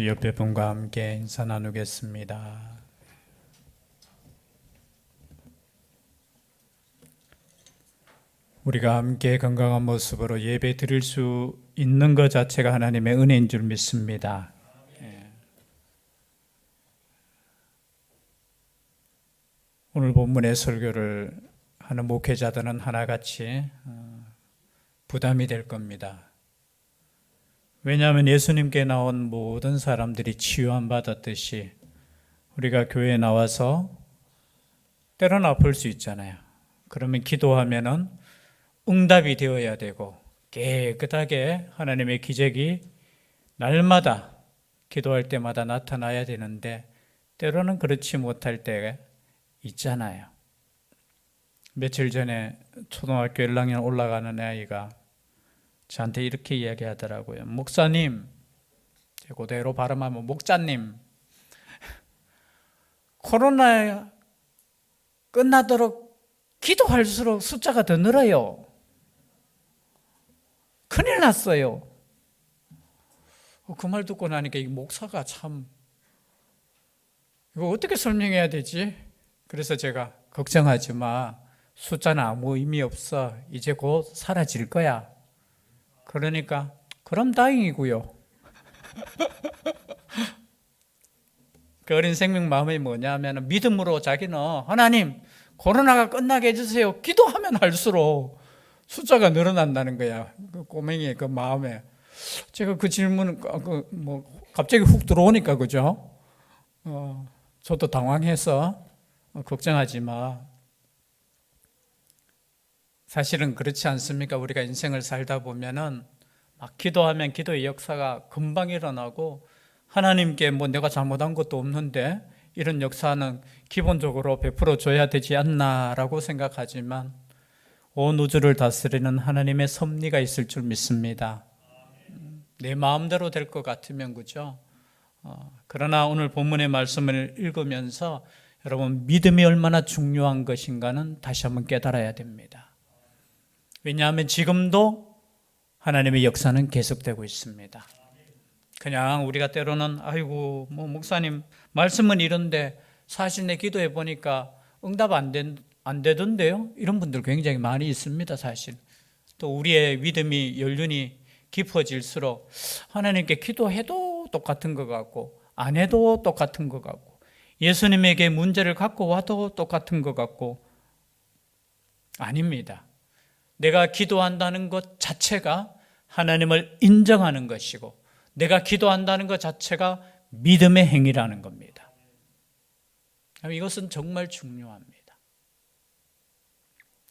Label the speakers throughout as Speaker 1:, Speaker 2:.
Speaker 1: 옆에 분과 함께 인사 나누겠습니다. 우리가 함께 건강한 모습으로 예배 드릴 수 있는 것 자체가 하나님의 은혜인 줄 믿습니다. 오늘 본문의 설교를 하는 목회자들은 하나같이 부담이 될 겁니다. 왜냐하면 예수님께 나온 모든 사람들이 치유함 받았듯이 우리가 교회에 나와서 때로는 아플 수 있잖아요. 그러면 기도하면은 응답이 되어야 되고 깨끗하게 하나님의 기적이 날마다 기도할 때마다 나타나야 되는데 때로는 그렇지 못할 때 있잖아요. 며칠 전에 초등학교 1학년 올라가는 아이가 저한테 이렇게 이야기하더라고요. 목사님, 그대로 발음하면 목자님, 코로나 끝나도록 기도할수록 숫자가 더 늘어요. 큰일 났어요. 그 말 듣고 나니까 이 목사가 참 이거 어떻게 설명해야 되지? 그래서 제가 걱정하지 마. 숫자는 아무 의미 없어. 이제 곧 사라질 거야. 그러니까 그럼 다행이고요. 그 어린 생명 마음이 뭐냐면 믿음으로 자기는 하나님 코로나가 끝나게 해주세요. 기도하면 할수록 숫자가 늘어난다는 거야. 그 꼬맹이의 그 마음에. 제가 그 질문은 갑자기 훅 들어오니까 그죠? 저도 당황해서 걱정하지 마. 사실은 그렇지 않습니까? 우리가 인생을 살다 보면은 막 기도하면 기도의 역사가 금방 일어나고 하나님께 내가 잘못한 것도 없는데 이런 역사는 기본적으로 베풀어 줘야 되지 않나라고 생각하지만 온 우주를 다스리는 하나님의 섭리가 있을 줄 믿습니다. 내 마음대로 될 것 같으면 그죠? 그러나 오늘 본문의 말씀을 읽으면서 여러분 믿음이 얼마나 중요한 것인가는 다시 한번 깨달아야 됩니다. 왜냐하면 지금도 하나님의 역사는 계속되고 있습니다. 그냥 우리가 때로는 아이고 목사님 말씀은 이런데 사실 내 기도해 보니까 응답 안 되던데요? 이런 분들 굉장히 많이 있습니다. 사실 또 우리의 믿음이 연륜이 깊어질수록 하나님께 기도해도 똑같은 것 같고 안 해도 똑같은 것 같고 예수님에게 문제를 갖고 와도 똑같은 것 같고 아닙니다. 내가 기도한다는 것 자체가 하나님을 인정하는 것이고 내가 기도한다는 것 자체가 믿음의 행위라는 겁니다. 이것은 정말 중요합니다.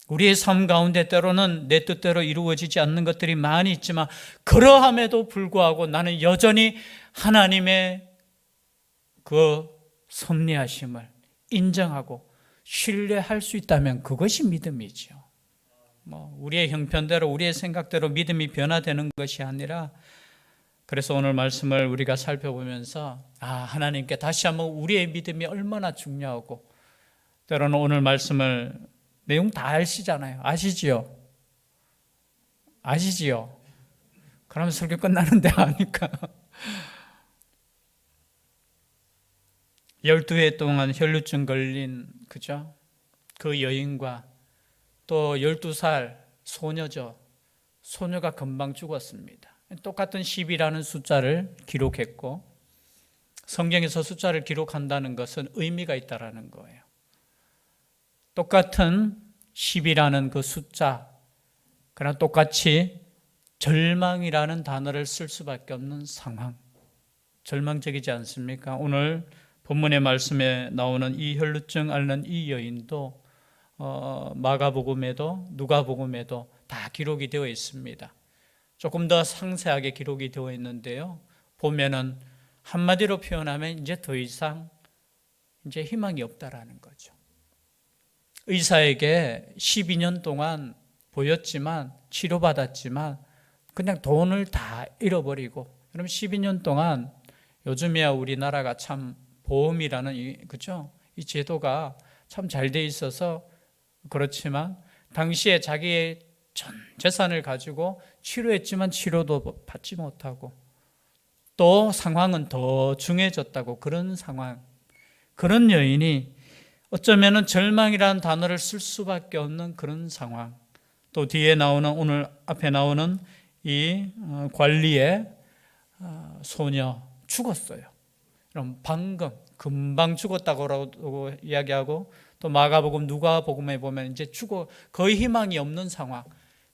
Speaker 1: 우리의 삶 가운데 때로는 내 뜻대로 이루어지지 않는 것들이 많이 있지만 그러함에도 불구하고 나는 여전히 하나님의 그 섭리하심을 인정하고 신뢰할 수 있다면 그것이 믿음이죠. 우리의 형편대로 우리의 생각대로 믿음이 변화되는 것이 아니라 그래서 오늘 말씀을 우리가 살펴보면서 하나님께 다시 한번 우리의 믿음이 얼마나 중요하고 때로는 오늘 말씀을 내용 다 아시잖아요. 아시지요? 그러면 설교 끝나는데 아니까 12해 동안 혈루증 걸린 그죠? 그 여인과 또 12살 소녀가 금방 죽었습니다. 똑같은 10이라는 숫자를 기록했고 성경에서 숫자를 기록한다는 것은 의미가 있다라는 거예요. 똑같은 10이라는 그 숫자, 그러나 똑같이 절망이라는 단어를 쓸 수밖에 없는 상황. 절망적이지 않습니까? 오늘 본문의 말씀에 나오는 이 혈루증 앓는 이 여인도 마가복음에도 누가복음에도 다 기록이 되어 있습니다. 조금 더 상세하게 기록이 되어 있는데요. 보면은 한마디로 표현하면 이제 더 이상 희망이 없다라는 거죠. 의사에게 12년 동안 보였지만 치료받았지만 그냥 돈을 다 잃어버리고 그럼 12년 동안 요즘이야 우리나라가 참 보험이라는 그죠? 이 제도가 참 잘 돼 있어서 그렇지만 당시에 자기의 전 재산을 가지고 치료했지만 치료도 받지 못하고 또 상황은 더 중해졌다고, 그런 상황, 그런 여인이 어쩌면은 절망이라는 단어를 쓸 수밖에 없는 그런 상황, 또 뒤에 나오는, 오늘 앞에 나오는 이 관리의 소녀 죽었어요. 그럼 방금 금방 죽었다고 이야기하고, 또 마가복음, 누가복음에 보면 이제 거의 희망이 없는 상황,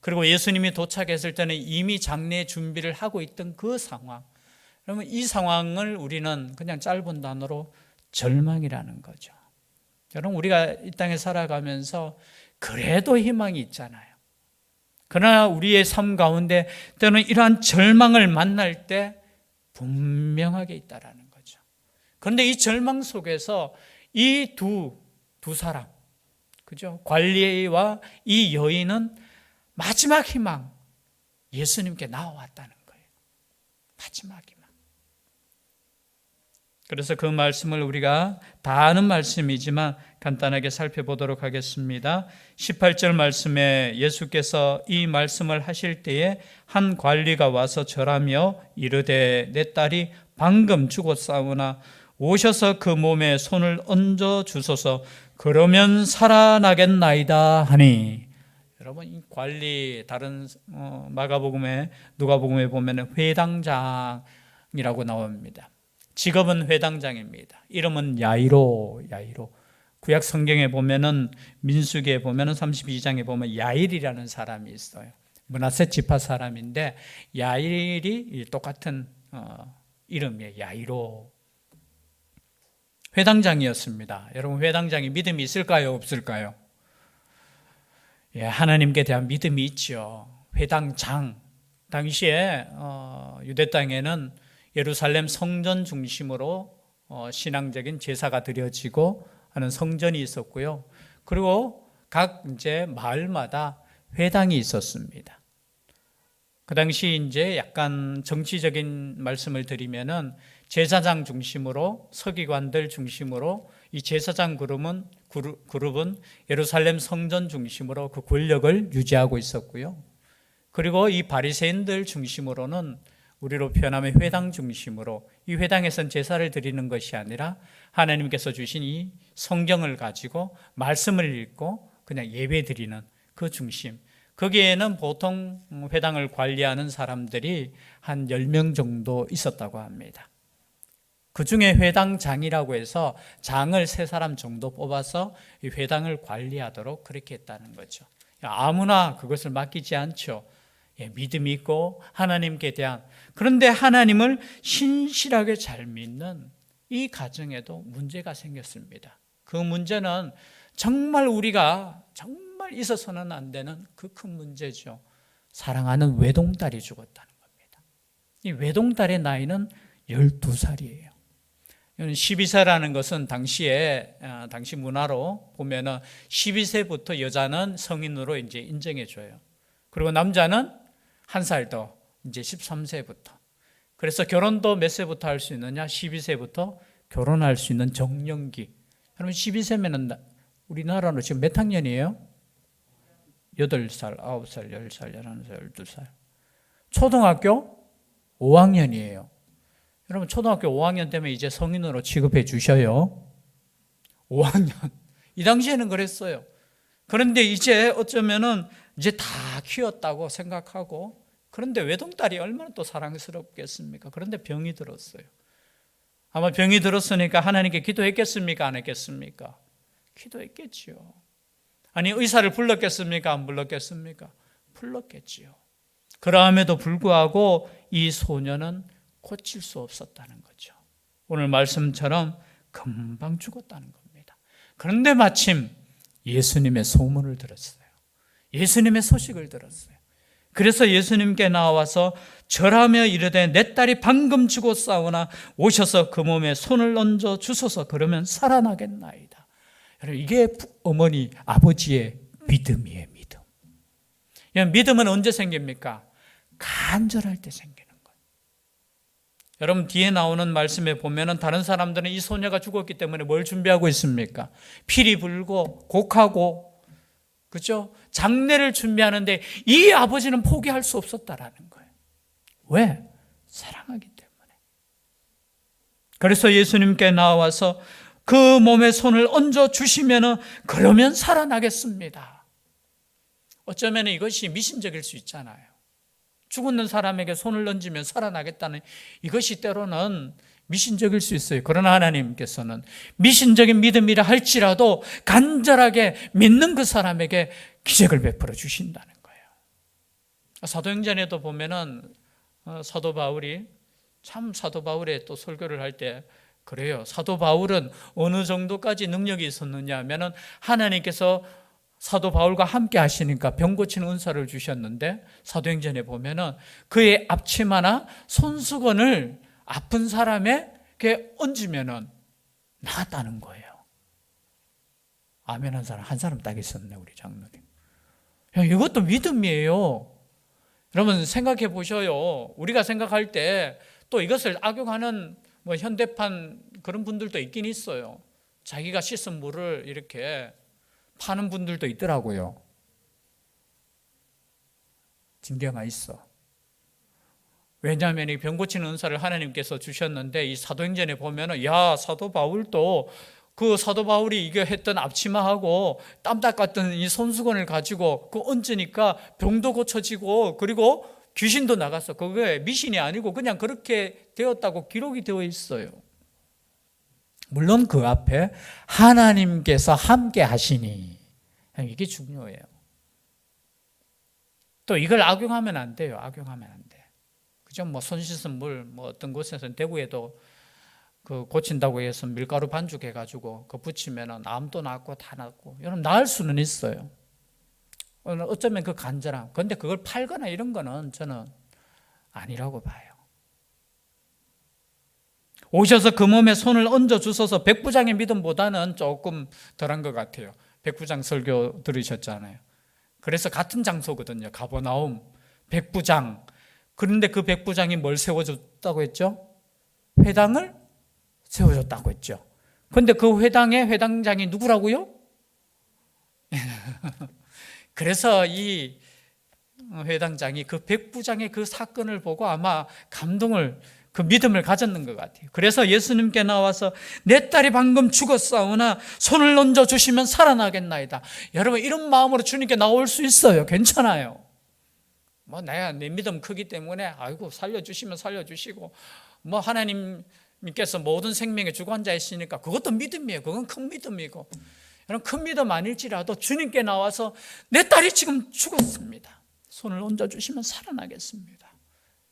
Speaker 1: 그리고 예수님이 도착했을 때는 이미 장례 준비를 하고 있던 그 상황. 그러면 이 상황을 우리는 그냥 짧은 단어로 절망이라는 거죠. 여러분, 우리가 이 땅에 살아가면서 그래도 희망이 있잖아요. 그러나 우리의 삶 가운데 때는 이러한 절망을 만날 때 분명하게 있다라는 거죠. 그런데 이 절망 속에서 이 두 사람, 그죠? 관리와 이 여인은 마지막 희망, 예수님께 나와왔다는 거예요. 마지막 희망. 그래서 그 말씀을 우리가 다 아는 말씀이지만 간단하게 살펴보도록 하겠습니다. 18절 말씀에 예수께서 이 말씀을 하실 때에 한 관리가 와서 절하며 이르되 내 딸이 방금 죽었사오나 오셔서 그 몸에 손을 얹어 주소서, 그러면 살아나겠나이다 하니. 여러분, 이 관리, 다른 마가복음에, 누가복음에 보면 회당장이라고 나옵니다. 직업은 회당장입니다. 이름은 야이로. 구약 성경에 보면은, 민수기에 보면은 32장에 보면 야일이라는 사람이 있어요. 므낫세 지파 사람인데 야일이 똑같은 이름이에요. 야이로. 회당장이었습니다. 여러분, 회당장이 믿음이 있을까요, 없을까요? 예, 하나님께 대한 믿음이 있죠. 회당장. 당시에 유대 땅에는 예루살렘 성전 중심으로 신앙적인 제사가 드려지고 하는 성전이 있었고요. 그리고 각 이제 마을마다 회당이 있었습니다. 그 당시 이제 약간 정치적인 말씀을 드리면은 제사장 중심으로, 서기관들 중심으로 이 제사장 그룹은 예루살렘 성전 중심으로 그 권력을 유지하고 있었고요. 그리고 이 바리새인들 중심으로는 우리로 표현하면 회당 중심으로, 이 회당에선 제사를 드리는 것이 아니라 하나님께서 주신 이 성경을 가지고 말씀을 읽고 그냥 예배 드리는 그 중심, 거기에는 보통 회당을 관리하는 사람들이 한 10명 정도 있었다고 합니다. 그 중에 회당장이라고 해서 장을 3사람 정도 뽑아서 이 회당을 관리하도록 그렇게 했다는 거죠. 아무나 그것을 맡기지 않죠. 예, 믿음이 있고 하나님께 대한, 그런데 하나님을 신실하게 잘 믿는 이 가정에도 문제가 생겼습니다. 그 문제는 정말 우리가 정말 있어서는 안 되는 그 큰 문제죠. 사랑하는 외동딸이 죽었다는 겁니다. 이 외동딸의 나이는 12살이에요. 12세라는 것은 당시 문화로 보면은 12세부터 여자는 성인으로 이제 인정해줘요. 그리고 남자는 1살 더, 이제 13세부터. 그래서 결혼도 몇 세부터 할 수 있느냐? 12세부터 결혼할 수 있는 정년기. 그러면 12세면은 우리나라로 지금 몇 학년이에요? 8살, 9살, 10살, 11살, 12살. 초등학교 5학년이에요. 여러분, 초등학교 5학년 되면 이제 성인으로 취급해 주셔요. 5학년. 이 당시에는 그랬어요. 그런데 이제 어쩌면은 이제 다 키웠다고 생각하고, 그런데 외동딸이 얼마나 또 사랑스럽겠습니까? 그런데 병이 들었어요. 아마 병이 들었으니까 하나님께 기도했겠습니까? 안 했겠습니까? 기도했겠지요. 아니, 의사를 불렀겠습니까? 안 불렀겠습니까? 불렀겠지요. 그럼에도 불구하고 이 소녀는 고칠 수 없었다는 거죠. 오늘 말씀처럼 금방 죽었다는 겁니다. 그런데 마침 예수님의 소문을 들었어요. 예수님의 소식을 들었어요. 그래서 예수님께 나와서 절하며 이르되 내 딸이 방금 죽었사오나 오셔서 그 몸에 손을 얹어 주소서, 그러면 살아나겠나이다. 여러분, 이게 어머니, 아버지의 믿음이에요. 믿음. 믿음은 언제 생깁니까? 간절할 때 생기는 거예요. 여러분, 뒤에 나오는 말씀에 보면은 다른 사람들은 이 소녀가 죽었기 때문에 뭘 준비하고 있습니까? 피리 불고 곡하고, 그렇죠? 장례를 준비하는데 이 아버지는 포기할 수 없었다라는 거예요. 왜? 사랑하기 때문에. 그래서 예수님께 나와서 그 몸에 손을 얹어 주시면은 그러면 살아나겠습니다. 어쩌면 이것이 미신적일 수 있잖아요. 죽었는 사람에게 손을 얹으면 살아나겠다는 이것이 때로는 미신적일 수 있어요. 그러나 하나님께서는 미신적인 믿음이라 할지라도 간절하게 믿는 그 사람에게 기적을 베풀어 주신다는 거예요. 사도행전에도 보면은 사도 바울이 사도 바울의 또 설교를 할 때 그래요. 사도 바울은 어느 정도까지 능력이 있었느냐 하면은 하나님께서 사도 바울과 함께 하시니까 병 고치는 은사를 주셨는데 사도행전에 보면은 그의 앞치마나 손수건을 아픈 사람에게 얹으면은 나았다는 거예요. 아멘 한 사람, 한 사람 딱 있었네, 우리 장로님. 이것도 믿음이에요. 여러분 생각해 보셔요. 우리가 생각할 때 또 이것을 악용하는 현대판 그런 분들도 있긴 있어요. 자기가 씻은 물을 이렇게 파는 분들도 있더라고요. 징계가 있어. 왜냐하면 이 병 고치는 은사를 하나님께서 주셨는데 이 사도행전에 보면은 사도 바울도 그 사도 바울이 이거 했던 앞치마하고 땀 닦았던 이 손수건을 가지고 그 얹으니까 병도 고쳐지고 그리고 귀신도 나갔어. 그게 미신이 아니고 그냥 그렇게 되었다고 기록이 되어 있어요. 물론 그 앞에 하나님께서 함께 하시니 이게 중요해요. 또 이걸 악용하면 안 돼요. 악용하면 안 돼. 그죠? 손 씻은 물, 어떤 곳에서는 대구에도 그 고친다고 해서 밀가루 반죽해가지고 그 붙이면은 암도 낫고 다 낫고, 여러분 나을 수는 있어요. 어쩌면 그 간절함. 그런데 그걸 팔거나 이런 거는 저는 아니라고 봐요. 오셔서 그 몸에 손을 얹어 주셔서 백부장의 믿음보다는 조금 덜한 것 같아요. 백부장 설교 들으셨잖아요. 그래서 같은 장소거든요. 가버나움, 백부장. 그런데 그 백부장이 뭘 세워줬다고 했죠? 회당을 세워줬다고 했죠. 그런데 그 회당의 회당장이 누구라고요? 그래서 이 회당장이 그 백부장의 그 사건을 보고 아마 감동을, 그 믿음을 가졌는 것 같아요. 그래서 예수님께 나와서 내 딸이 방금 죽었사오나 손을 얹어 주시면 살아나겠나이다. 여러분 이런 마음으로 주님께 나올 수 있어요. 괜찮아요. 내가 내 믿음 크기 때문에 아이고 살려주시면 살려주시고 하나님께서 모든 생명의 주관자이시니까 그것도 믿음이에요. 그건 큰 믿음이고, 여러분 큰 믿음 아닐지라도 주님께 나와서 내 딸이 지금 죽었습니다. 손을 얹어주시면 살아나겠습니다.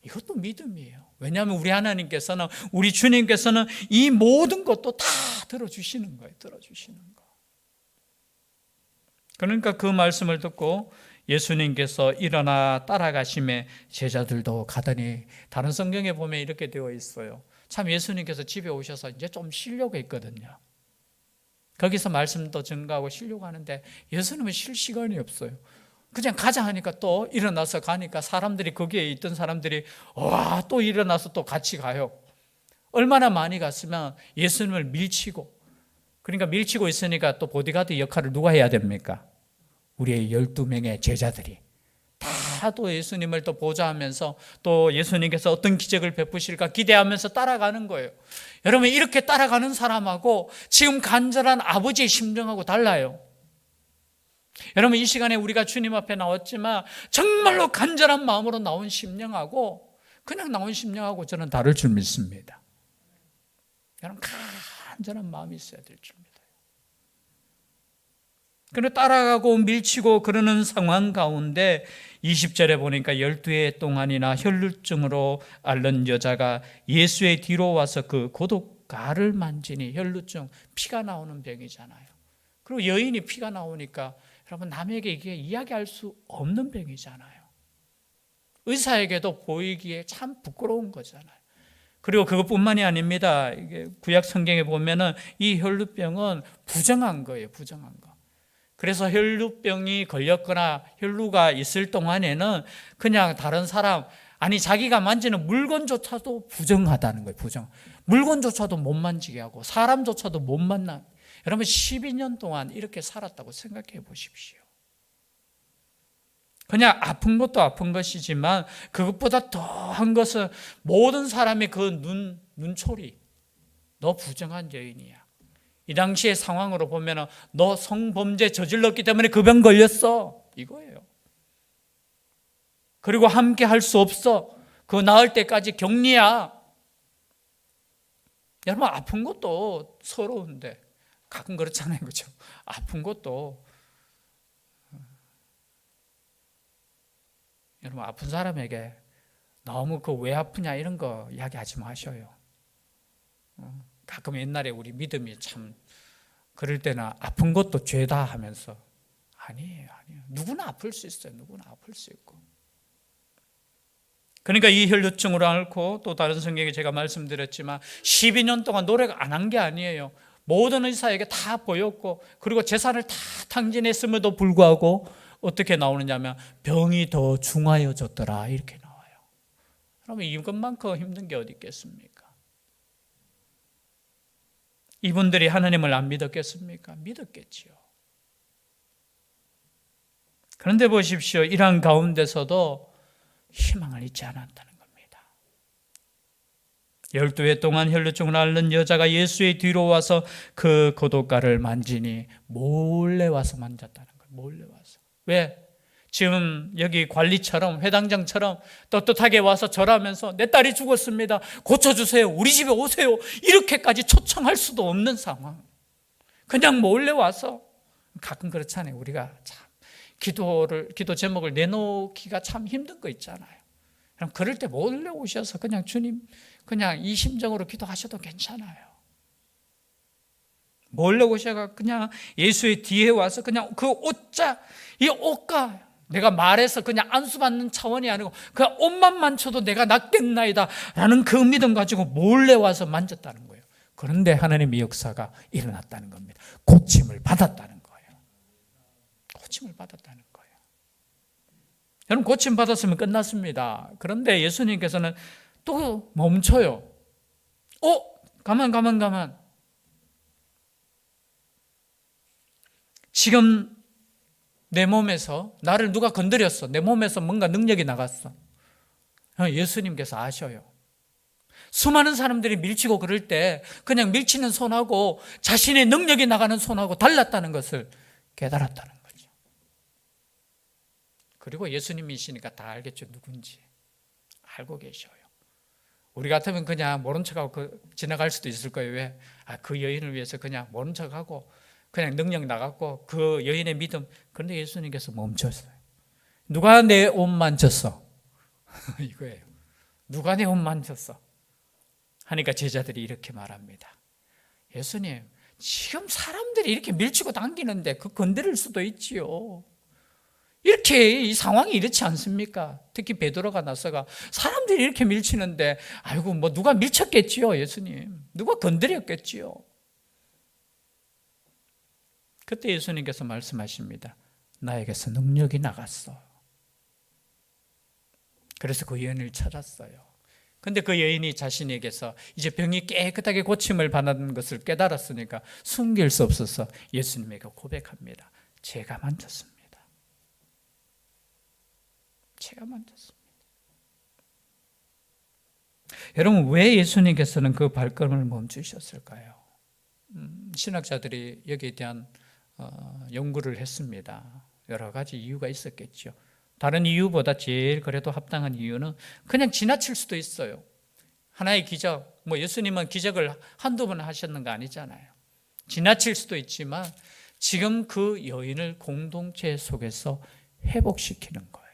Speaker 1: 이것도 믿음이에요. 왜냐하면 우리 하나님께서는, 우리 주님께서는 이 모든 것도 다 들어주시는 거예요. 들어주시는 거. 그러니까 그 말씀을 듣고 예수님께서 일어나 따라가심에 제자들도 가더니, 다른 성경에 보면 이렇게 되어 있어요. 참 예수님께서 집에 오셔서 이제 좀 쉬려고 했거든요. 거기서 말씀도 증가하고 쉬려고 하는데 예수님은 쉴 시간이 없어요. 그냥 가자 하니까 또 일어나서 가니까 사람들이, 거기에 있던 사람들이 또 일어나서 또 같이 가요. 얼마나 많이 갔으면 예수님을 밀치고, 그러니까 밀치고 있으니까 또 보디가드 역할을 누가 해야 됩니까? 우리의 12명의 제자들이 다 또 예수님을 또 보좌하면서 또 예수님께서 어떤 기적을 베푸실까 기대하면서 따라가는 거예요. 여러분 이렇게 따라가는 사람하고 지금 간절한 아버지의 심정하고 달라요. 여러분 이 시간에 우리가 주님 앞에 나왔지만 정말로 간절한 마음으로 나온 심령하고 그냥 나온 심령하고 저는 다를 줄 믿습니다. 여러분 간절한 마음이 있어야 될 줄 믿어요. 그런데 따라가고 밀치고 그러는 상황 가운데 20절에 보니까 12해 동안이나 혈루증으로 앓는 여자가 예수의 뒤로 와서 그 고독가를 만지니, 혈루증, 피가 나오는 병이잖아요. 그리고 여인이 피가 나오니까 여러분 남에게 이게 이야기할 수 없는 병이잖아요. 의사에게도 보이기에 참 부끄러운 거잖아요. 그리고 그것뿐만이 아닙니다. 이게 구약 성경에 보면은 이 혈루병은 부정한 거예요. 부정한 거. 그래서 혈루병이 걸렸거나 혈루가 있을 동안에는 그냥 다른 사람, 아니 자기가 만지는 물건조차도 부정하다는 거예요. 부정. 물건조차도 못 만지게 하고 사람조차도 못 만나. 여러분 12년 동안 이렇게 살았다고 생각해 보십시오. 그냥 아픈 것도 아픈 것이지만 그것보다 더한 것은 모든 사람의 그 눈초리, 너 부정한 여인이야. 이 당시의 상황으로 보면 너 성범죄 저질렀기 때문에 그 병 걸렸어, 이거예요. 그리고 함께 할 수 없어. 그거 나을 때까지 격리야. 여러분, 아픈 것도 서러운데 가끔 그렇잖아요, 그렇죠? 아픈 것도, 여러분, 아픈 사람에게 너무 그 왜 아프냐 이런 거 이야기하지 마셔요. 가끔 옛날에 우리 믿음이 참 그럴 때는 아픈 것도 죄다 하면서, 아니에요. 누구나 아플 수 있어요. 누구나 아플 수 있고. 그러니까 이 혈루증으로 앓고, 또 다른 성경에 제가 말씀드렸지만 12년 동안 노래가 안 한 게 아니에요. 모든 의사에게 다 보였고, 그리고 재산을 다 탕진했음에도 불구하고 어떻게 나오느냐면 병이 더 중하여졌더라, 이렇게 나와요. 그러면 이것만큼 힘든 게 어디 있겠습니까? 이분들이 하나님을 안 믿었겠습니까? 믿었겠지요. 그런데 보십시오. 이러한 가운데서도 희망을 잊지 않았다는 겁니다. 12해 동안 혈루증을 앓는 여자가 예수의 뒤로 와서 그 고독가를 만지니 몰래 와서 만졌다는 거예요. 몰래 와서. 왜? 지금 여기 관리처럼, 회당장처럼 떳떳하게 와서 절하면서 내 딸이 죽었습니다, 고쳐주세요, 우리 집에 오세요, 이렇게까지 초청할 수도 없는 상황. 그냥 몰래 와서. 가끔 그렇잖아요. 우리가 참 기도 제목을 내놓기가 참 힘든 거 있잖아요. 그럼 그럴 때 몰래 오셔서 그냥 주님, 그냥 이 심정으로 기도하셔도 괜찮아요. 몰래 오셔가 그냥 예수의 뒤에 와서 그냥 그 옷자, 이 옷가, 내가 말해서 그냥 안수받는 차원이 아니고 그 옷만 만져도 내가 낫겠나이다 라는 그 믿음 가지고 몰래 와서 만졌다는 거예요. 그런데 하나님의 역사가 일어났다는 겁니다. 고침을 받았다는 거예요. 고침을 받았다는 거예요. 여러분, 고침 받았으면 끝났습니다. 그런데 예수님께서는 또 멈춰요. 가만. 지금 내 몸에서 나를 누가 건드렸어. 내 몸에서 뭔가 능력이 나갔어. 예수님께서 아셔요. 수많은 사람들이 밀치고 그럴 때 그냥 밀치는 손하고 자신의 능력이 나가는 손하고 달랐다는 것을 깨달았다는 거죠. 그리고 예수님이시니까 다 알겠죠. 누군지 알고 계셔요. 우리 같으면 그냥 모른 척하고 지나갈 수도 있을 거예요. 왜? 그 여인을 위해서 그냥 모른 척하고 그냥 능력 나갔고 그 여인의 믿음. 그런데 예수님께서 멈췄어요. 누가 내 옷 만졌어? 이거예요. 누가 내 옷 만졌어? 하니까 제자들이 이렇게 말합니다. 예수님, 지금 사람들이 이렇게 밀치고 당기는데 그 건드릴 수도 있지요. 이렇게 이 상황이 이렇지 않습니까? 특히 베드로가 나서가 사람들이 이렇게 밀치는데 아이고 뭐 누가 밀쳤겠지요, 예수님. 누가 건드렸겠지요. 그때 예수님께서 말씀하십니다. 나에게서 능력이 나갔어. 그래서 그 여인을 찾았어요. 근데 그 여인이 자신에게서 이제 병이 깨끗하게 고침을 받는 것을 깨달았으니까 숨길 수 없어서 예수님에게 고백합니다. 제가 만졌습니다. 제가 만졌습니다. 여러분, 왜 예수님께서는 그 발걸음을 멈추셨을까요? 신학자들이 여기에 대한 연구를 했습니다. 여러 가지 이유가 있었겠죠. 다른 이유보다 제일 그래도 합당한 이유는 그냥 지나칠 수도 있어요. 하나의 기적, 뭐 예수님은 기적을 한두 번 하셨는 거 아니잖아요. 지나칠 수도 있지만 지금 그 여인을 공동체 속에서 회복시키는 거예요.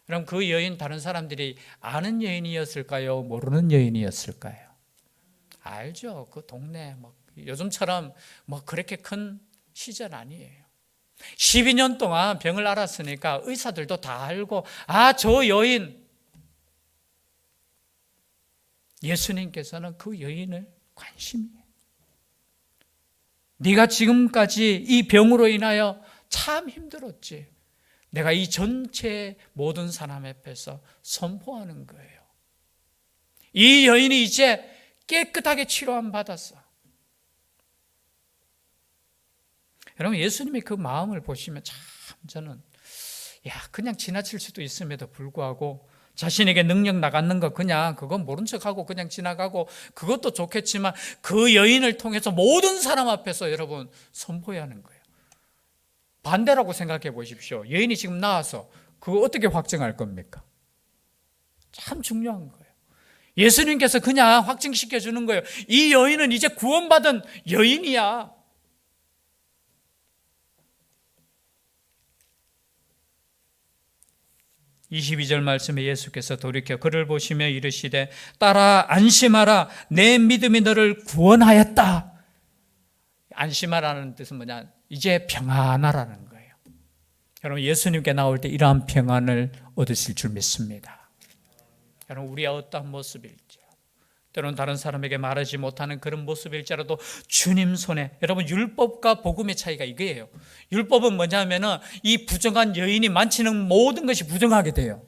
Speaker 1: 그럼 그 여인 다른 사람들이 아는 여인이었을까요? 모르는 여인이었을까요? 알죠. 그 동네 요즘처럼 그렇게 큰 시절 아니에요. 12년 동안 병을 앓았으니까 의사들도 다 알고 저 여인, 예수님께서는 그 여인을 관심이에요. 네가 지금까지 이 병으로 인하여 참 힘들었지. 내가 이 전체 모든 사람 앞에서 선포하는 거예요. 이 여인이 이제 깨끗하게 치료함 받았어. 여러분, 예수님의 그 마음을 보시면 참 저는 그냥 지나칠 수도 있음에도 불구하고 자신에게 능력 나갔는 거 그냥 그건 모른 척하고 그냥 지나가고 그것도 좋겠지만 그 여인을 통해서 모든 사람 앞에서 여러분 선포해야 하는 거예요. 반대라고 생각해 보십시오. 여인이 지금 나와서 그거 어떻게 확증할 겁니까? 참 중요한 거예요. 예수님께서 그냥 확증시켜 주는 거예요. 이 여인은 이제 구원받은 여인이야. 22절 말씀에 예수께서 돌이켜 그를 보시며 이르시되 딸아 안심하라 내 믿음이 너를 구원하였다. 안심하라는 뜻은 뭐냐? 이제 평안하라는 거예요. 여러분 예수님께 나올 때 이러한 평안을 얻으실 줄 믿습니다. 여러분 우리가 어떠한 모습일지 때로는 다른 사람에게 말하지 못하는 그런 모습일지라도 주님 손에, 여러분 율법과 복음의 차이가 이거예요. 율법은 뭐냐면은 이 부정한 여인이 만지는 모든 것이 부정하게 돼요.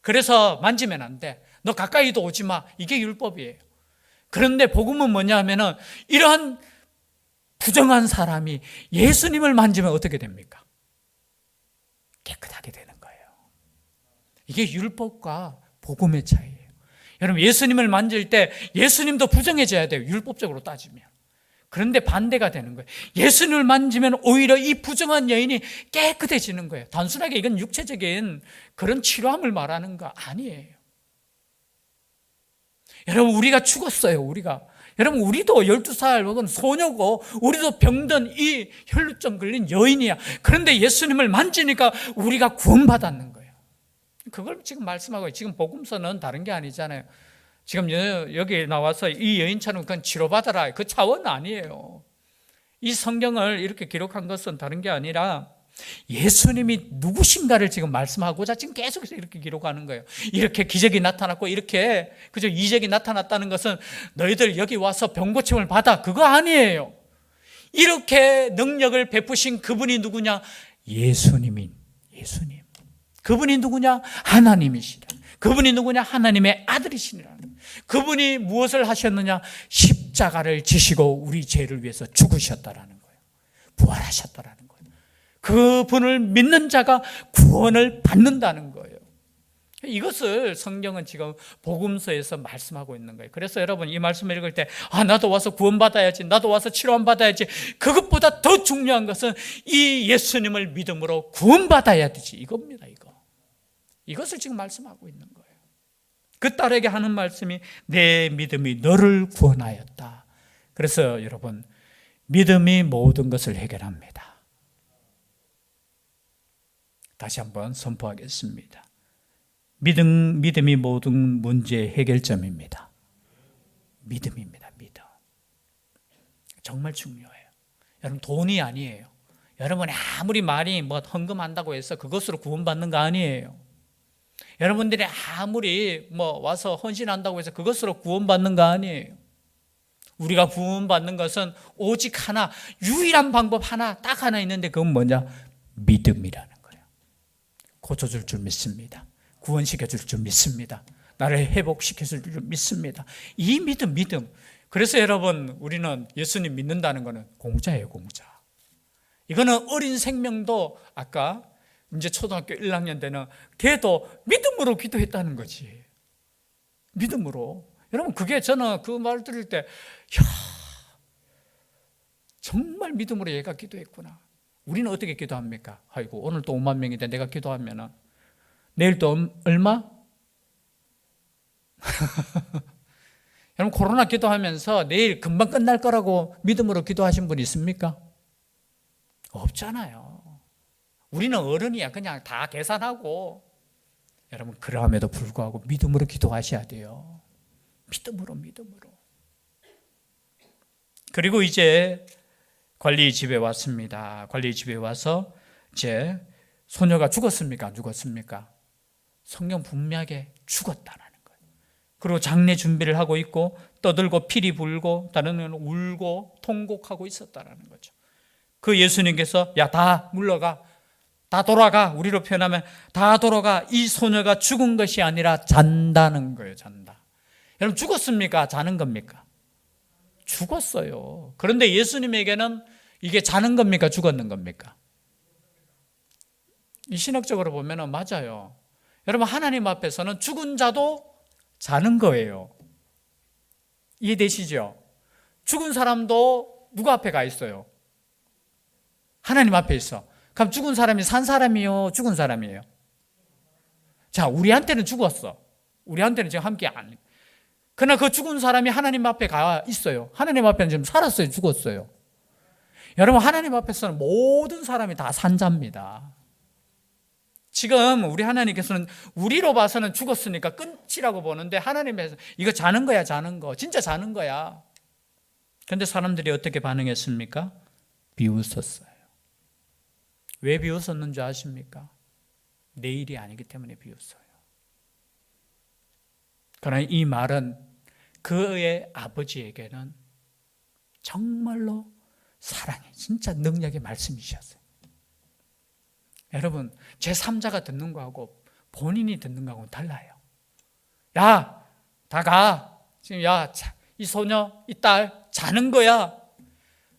Speaker 1: 그래서 만지면 안 돼. 너 가까이도 오지 마. 이게 율법이에요. 그런데 복음은 뭐냐면은 이러한 부정한 사람이 예수님을 만지면 어떻게 됩니까? 깨끗하게 되는 거예요. 이게 율법과 복음의 차이예요. 여러분 예수님을 만질 때 예수님도 부정해져야 돼요. 율법적으로 따지면. 그런데 반대가 되는 거예요. 예수님을 만지면 오히려 이 부정한 여인이 깨끗해지는 거예요. 단순하게 이건 육체적인 그런 치료함을 말하는 거 아니에요. 여러분 우리가 죽었어요. 여러분 우리도 12살 먹은 소녀고 우리도 병든 이 혈루증 걸린 여인이야. 그런데 예수님을 만지니까 우리가 구원받았는 거예요. 그걸 지금 말씀하고 지금 복음서는 다른 게 아니잖아요. 지금 여기 나와서 이 여인처럼 그건 치료받아라 그 차원 아니에요. 이 성경을 이렇게 기록한 것은 다른 게 아니라 예수님이 누구신가를 지금 말씀하고자 지금 계속해서 이렇게 기록하는 거예요. 이렇게 기적이 나타났고 이렇게 그저 이적이 나타났다는 것은 너희들 여기 와서 병고침을 받아 그거 아니에요. 이렇게 능력을 베푸신 그분이 누구냐? 예수님. 그분이 누구냐? 하나님이시라. 그분이 누구냐? 하나님의 아들이시니라. 그분이 무엇을 하셨느냐? 십자가를 지시고 우리 죄를 위해서 죽으셨다라는 거예요. 부활하셨다라는 거예요. 그분을 믿는 자가 구원을 받는다는 거예요. 이것을 성경은 지금 복음서에서 말씀하고 있는 거예요. 그래서 여러분 이 말씀을 읽을 때 나도 와서 구원받아야지, 나도 와서 치료함 받아야지. 그것보다 더 중요한 것은 이 예수님을 믿음으로 구원받아야 되지. 이겁니다. 이것을 지금 말씀하고 있는 거예요. 그 딸에게 하는 말씀이 내 믿음이 너를 구원하였다. 그래서 여러분 믿음이 모든 것을 해결합니다. 다시 한번 선포하겠습니다. 믿음이 모든 문제의 해결점입니다. 믿음입니다. 믿음. 정말 중요해요. 여러분 돈이 아니에요. 여러분이 아무리 많이 헌금한다고 해서 그것으로 구원받는 거 아니에요. 여러분들이 아무리 와서 헌신한다고 해서 그것으로 구원받는 거 아니에요. 우리가 구원받는 것은 오직 하나, 유일한 방법 하나, 딱 하나 있는데 그건 뭐냐? 믿음이라는 거예요. 고쳐줄 줄 믿습니다. 구원시켜줄 줄 믿습니다. 나를 회복시켜줄 줄 믿습니다. 이 믿음. 그래서 여러분 우리는 예수님 믿는다는 거는 공짜예요. 공짜. 이거는 어린 생명도 아까 이제 초등학교 1학년 때는 걔도 믿음으로 기도했다는 거지. 믿음으로. 여러분 그게 저는 그 말 들을 때 정말 믿음으로 얘가 기도했구나. 우리는 어떻게 기도합니까? 아이고 오늘 또 5만 명인데 내가 기도하면 내일 또 얼마? 여러분 코로나 기도하면서 내일 금방 끝날 거라고 믿음으로 기도하신 분 있습니까? 없잖아요. 우리는 어른이야. 그냥 다 계산하고. 여러분 그러함에도 불구하고 믿음으로 기도하셔야 돼요. 믿음으로. 그리고 이제 관리 집에 왔습니다. 관리 집에 와서 이제 소녀가 죽었습니까? 안 죽었습니까? 성경 분명하게 죽었다라는 거예요. 그리고 장례 준비를 하고 있고 떠들고 피리 불고 다른 애는 울고 통곡하고 있었다라는 거죠. 그 예수님께서 야 다 물러가. 다 돌아가. 우리로 표현하면 다 돌아가. 이 소녀가 죽은 것이 아니라 잔다는 거예요. 잔다. 여러분 죽었습니까? 자는 겁니까? 죽었어요. 그런데 예수님에게는 이게 자는 겁니까? 죽었는 겁니까? 이 신학적으로 보면 맞아요. 여러분, 하나님 앞에서는 죽은 자도 자는 거예요. 이해되시죠? 죽은 사람도 누구 앞에 가 있어요? 하나님 앞에 있어. 그럼 죽은 사람이 산 사람이요? 죽은 사람이에요? 자, 우리한테는 죽었어. 우리한테는 지금 함께 안. 그러나 그 죽은 사람이 하나님 앞에 가 있어요. 하나님 앞에는 지금 살았어요? 죽었어요? 여러분, 하나님 앞에서는 모든 사람이 다 산자입니다. 지금 우리 하나님께서는 우리로 봐서는 죽었으니까 끝이라고 보는데 하나님께서 이거 자는 거야, 자는 거. 진짜 자는 거야. 그런데 사람들이 어떻게 반응했습니까? 비웃었어요. 왜 비웃었는지 아십니까? 내일이 아니기 때문에 비웃어요. 그러나 이 말은 그의 아버지에게는 정말로 사랑의 진짜 능력의 말씀이셨어요. 여러분, 제3자가 듣는 거하고 본인이 듣는 거하고는 달라요. 야, 다 가. 지금 야, 이 소녀, 이 딸 자는 거야.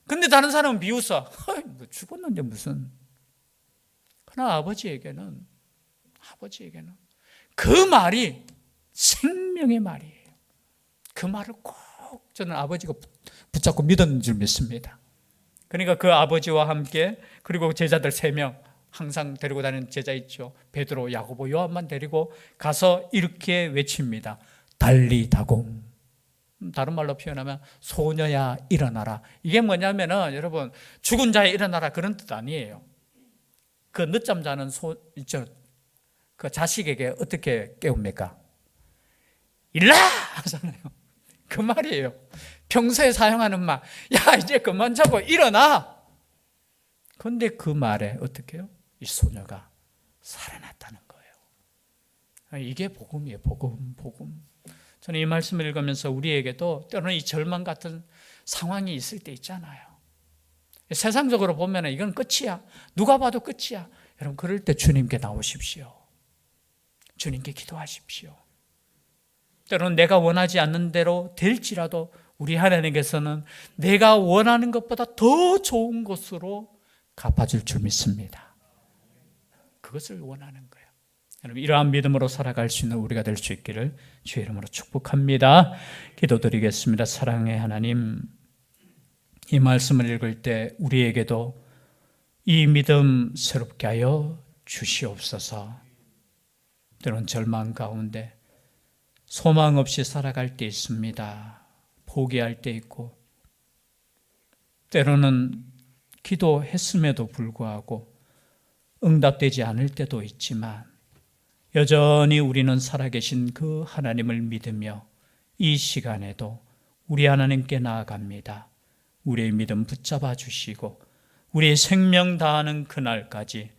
Speaker 1: 근데 다른 사람은 비웃어. 뭐 죽었는데 무슨. 그러나 아버지에게는 그 말이 생명의 말이에요. 그 말을 꼭 저는 아버지가 붙잡고 믿었는 줄 믿습니다. 그러니까 그 아버지와 함께, 그리고 제자들 3명, 항상 데리고 다니는 제자 있죠. 베드로, 야고보, 요한만 데리고 가서 이렇게 외칩니다. 달리다공. 다른 말로 표현하면 소녀야 일어나라. 이게 뭐냐면은 여러분, 죽은 자야 일어나라 그런 뜻 아니에요. 그 늦잠 자는 그 자식에게 어떻게 깨웁니까? 일라! 하잖아요. 그 말이에요. 평소에 사용하는 말. 야, 이제 그만 자고 일어나! 그런데 그 말에 어떻게 해요? 이 소녀가 살아났다는 거예요. 이게 복음이에요. 복음. 저는 이 말씀을 읽으면서 우리에게도 때로는 이 절망 같은 상황이 있을 때 있잖아요. 세상적으로 보면 이건 끝이야. 누가 봐도 끝이야. 여러분, 그럴 때 주님께 나오십시오. 주님께 기도하십시오. 때로는 내가 원하지 않는 대로 될지라도 우리 하나님께서는 내가 원하는 것보다 더 좋은 것으로 갚아줄 줄 믿습니다. 그것을 원하는 거예요. 여러분, 이러한 믿음으로 살아갈 수 있는 우리가 될 수 있기를 주의 이름으로 축복합니다. 기도드리겠습니다. 사랑의 하나님, 이 말씀을 읽을 때 우리에게도 이 믿음 새롭게 하여 주시옵소서. 때로는 절망 가운데 소망 없이 살아갈 때 있습니다. 포기할 때 있고, 때로는 기도했음에도 불구하고 응답되지 않을 때도 있지만 여전히 우리는 살아계신 그 하나님을 믿으며 이 시간에도 우리 하나님께 나아갑니다. 우리의 믿음 붙잡아 주시고 우리의 생명 다하는 그날까지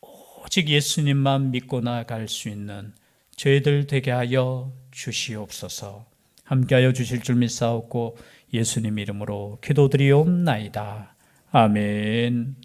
Speaker 1: 오직 예수님만 믿고 나아갈 수 있는 저희들 되게 하여 주시옵소서. 함께하여 주실 줄 믿사옵고 예수님 이름으로 기도드리옵나이다. 아멘.